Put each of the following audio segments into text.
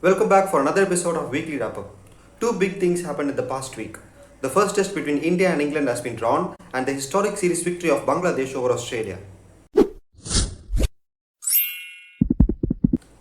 Welcome back for another episode of Weekly Wrap-Up. Two big things happened in the past week. The first test between India and England has been drawn, and the historic series victory of Bangladesh over Australia.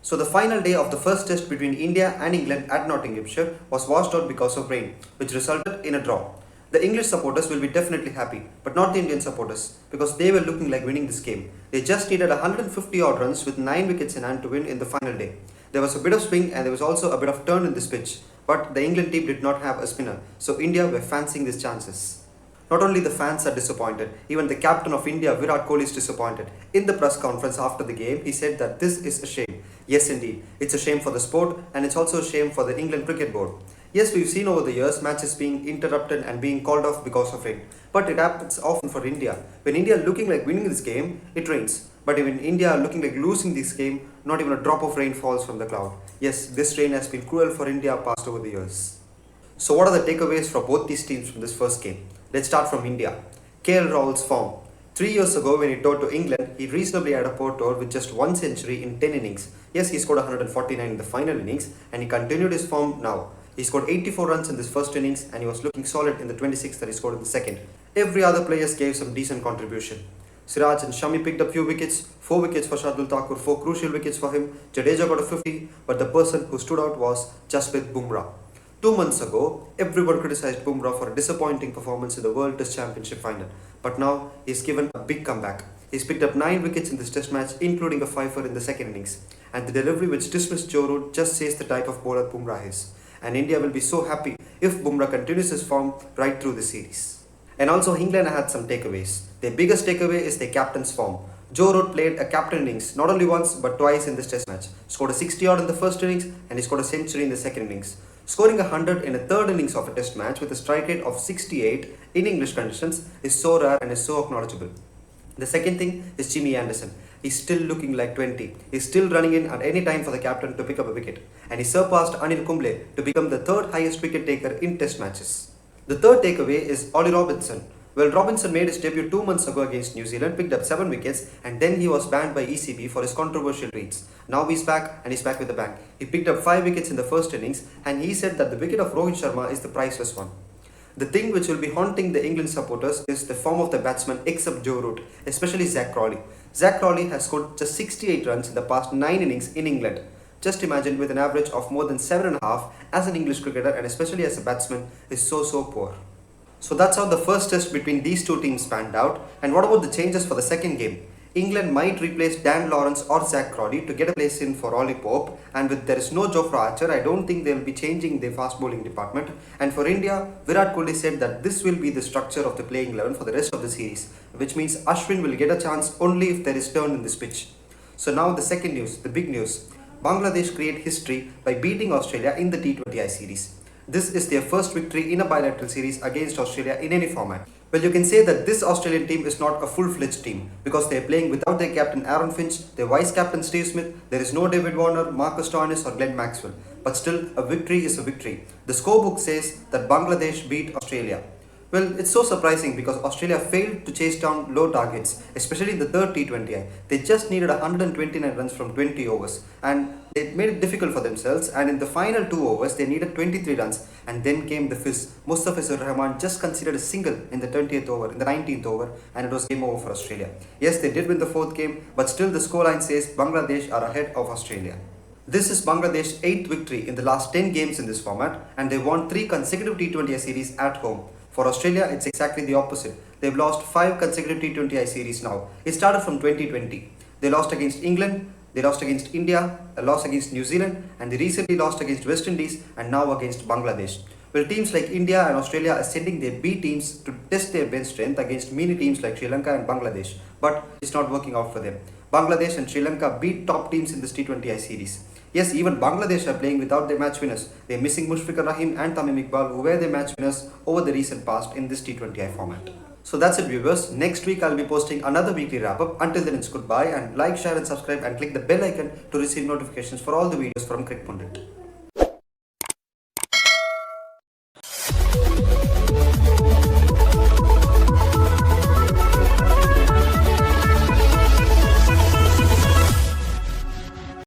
So the final day of the first test between India and England at Nottinghamshire was washed out because of rain, which resulted in a draw. The English supporters will be definitely happy, but not the Indian supporters, because they were looking like winning this game. They just needed 150 odd runs with 9 wickets in hand to win in the final day. There was a bit of swing and there was also a bit of turn in this pitch, but the England team did not have a spinner, so India were fancying these chances. Not only the fans are disappointed, even the captain of India, Virat is disappointed. In the press conference after the game, he said that this is a shame. Yes, indeed. It's a shame for the sport and it's also a shame for the England Cricket Board. Yes, we've seen over the years matches being interrupted and being called off because of rain. But it happens often for India. When India are looking like winning this game, it rains. But when India are looking like losing this game, not even a drop of rain falls from the cloud. Yes, this rain has been cruel for India past over the years. So what are the takeaways for both these teams from this first game? Let's start from India. KL Rahul's form. 3 years ago when he toured to England, he reasonably had a poor tour with just 1 century in 10 innings. Yes, he scored 149 in the final innings and he continued his form now. He scored 84 runs in this first innings and he was looking solid in the 26 that he scored in the second. Every other players gave some decent contribution. Siraj and Shami picked up few wickets, 4 wickets for Shardul Thakur, 4 crucial wickets for him. Jadeja got a 50, but the person who stood out was Jasprit Bumrah. 2 months ago, everyone criticized Bumrah for a disappointing performance in the World Test Championship final. But now, he's given a big comeback. He's picked up 9 wickets in this test match, including a fifer in the second innings. And the delivery which dismissed Joe Root just says the type of bowler Bumrah is. And India will be so happy if Bumrah continues his form right through the series. And also, England had some takeaways. Their biggest takeaway is their captain's form. Joe Root played a captain innings not only once but twice in this test match. Scored a 60 odd in the first innings and he scored a century in the second innings. Scoring 100 in a third innings of a test match with a strike rate of 68 in English conditions is so rare and is so acknowledgeable. The second thing is Jimmy Anderson. He's still looking like 20. He's still running in at any time for the captain to pick up a wicket. And he surpassed Anil Kumble to become the third highest wicket taker in test matches. The third takeaway is Ollie Robinson. Well, Robinson made his debut 2 months ago against New Zealand, picked up 7 wickets and then he was banned by ECB for his controversial tweets. Now he's back and he's back with a bang. He picked up 5 wickets in the first innings and he said that the wicket of Rohit Sharma is the priceless one. The thing which will be haunting the England supporters is the form of the batsmen except Joe Root, especially Zach Crawley. Zach Crawley has scored just 68 runs in the past 9 innings in England. Just imagine, with an average of more than 7.5 as an English cricketer and especially as a batsman is so poor. So that's how the first test between these two teams panned out. And what about the changes for the second game? England might replace Dan Lawrence or Zach Crawley to get a place in for Ollie Pope, and with there is no Jofra Archer, I don't think they will be changing their fast bowling department. And for India, Virat said that this will be the structure of the playing 11 for the rest of the series, which means Ashwin will get a chance only if there is turn in this pitch. So now the second news, the big news. Bangladesh create history by beating Australia in the T20I series. This is their first victory in a bilateral series against Australia in any format. Well, you can say that this Australian team is not a full-fledged team because they are playing without their captain Aaron Finch, their vice-captain Steve Smith, there is no David Warner, Marcus Stoinis or Glenn Maxwell. But still, a victory is a victory. The scorebook says that Bangladesh beat Australia. Well, it's so surprising because Australia failed to chase down low targets, especially in the third T20I. They just needed 129 runs from 20 overs and they made it difficult for themselves, and in the final 2 overs they needed 23 runs and then came the fizz. Mustafizur Rahman just conceded a single in the 20th over, in the 19th over, and it was game over for Australia. Yes, they did win the 4th game, but still the scoreline says Bangladesh are ahead of Australia. This is Bangladesh's 8th victory in the last 10 games in this format, and they won 3 consecutive T20I series at home. For Australia, it's exactly the opposite. They've lost 5 consecutive T20I series now. It started from 2020. They lost against England, they lost against India, a loss against New Zealand, and they recently lost against West Indies and now against Bangladesh. Well, teams like India and Australia are sending their B teams to test their bench strength against mini teams like Sri Lanka and Bangladesh, but it's not working out for them. Bangladesh and Sri Lanka beat top teams in this T20I series. Yes, even Bangladesh are playing without their match winners. They're missing Mushfiqur Rahim and Tamim Iqbal, who were their match winners over the recent past in this T20I format. So that's it, viewers. Next week I'll be posting another weekly wrap-up. Until then, it's goodbye, and like, share and subscribe and click the bell icon to receive notifications for all the videos from Cricpundit.